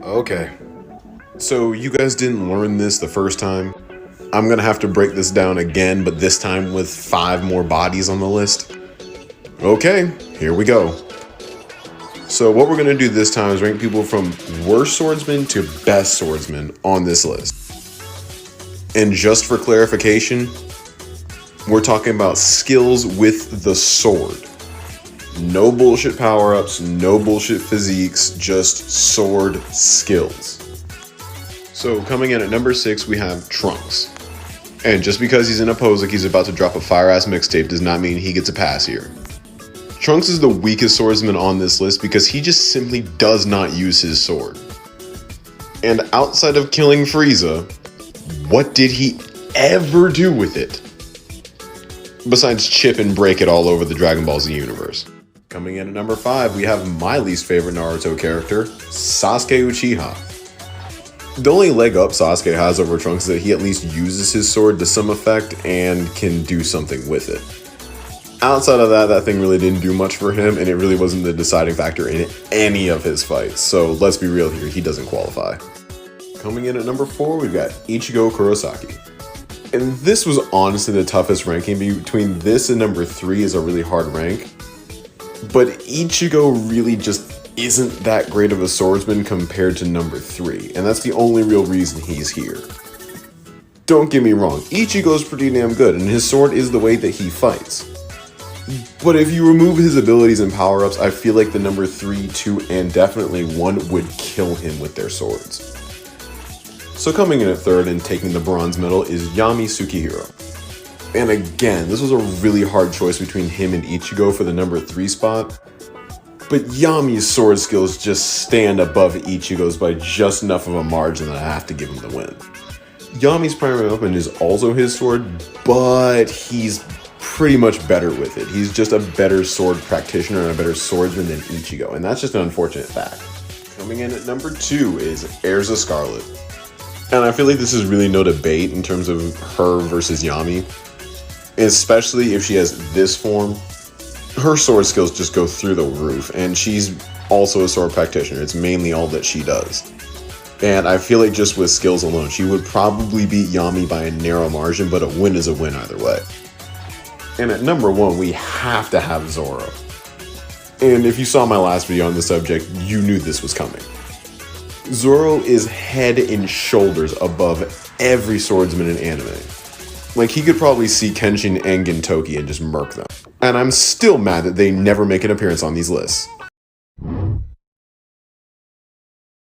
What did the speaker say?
Okay. So you guys didn't learn this the first time. I'm gonna have to break this down again, but this time with 5 more bodies on the list. Okay, here we go. So what we're gonna do this time is rank people from worst swordsman to best swordsman on this list. And just for clarification, we're talking about skills with the sword. No bullshit power-ups, no bullshit physiques, just sword skills. So coming in at number 6, we have Trunks. And just because he's in a pose like he's about to drop a fire-ass mixtape does not mean he gets a pass here. Trunks is the weakest swordsman on this list because he just simply does not use his sword. And outside of killing Frieza, what did he ever do with it? Besides chip and break it all over the Dragon Ball Z universe. Coming in at number 5, we have my least favorite Naruto character, Sasuke Uchiha. The only leg up Sasuke has over Trunks is that he at least uses his sword to some effect and can do something with it. Outside of that thing really didn't do much for him, and it really wasn't the deciding factor in any of his fights, so let's be real here, he doesn't qualify. Coming in at number 4, we've got Ichigo Kurosaki. And this was honestly the toughest ranking. Between this and number 3 is a really hard rank. But Ichigo really just isn't that great of a swordsman compared to number 3, and that's the only real reason he's here. Don't get me wrong, Ichigo's pretty damn good, and his sword is the way that he fights. But if you remove his abilities and power-ups, I feel like the number 3, 2, and definitely 1 would kill him with their swords. So coming in at 3rd and taking the bronze medal is Yami Tsukihiro. And again, this was a really hard choice between him and Ichigo for the number 3 spot. But Yami's sword skills just stand above Ichigo's by just enough of a margin that I have to give him the win. Yami's primary weapon is also his sword, but he's pretty much better with it. He's just a better sword practitioner and a better swordsman than Ichigo, and that's just an unfortunate fact. Coming in at number 2 is Erza Scarlet. And I feel like this is really no debate in terms of her versus Yami. Especially if she has this form. Her sword skills just go through the roof, and she's also a sword practitioner. It's mainly all that she does. And I feel like just with skills alone, she would probably beat Yami by a narrow margin, but a win is a win either way. And at number 1, we have to have Zoro. And if you saw my last video on the subject, you knew this was coming. Zoro is head and shoulders above every swordsman in anime. Like, he could probably see Kenshin and Gintoki and just murk them. And I'm still mad that they never make an appearance on these lists.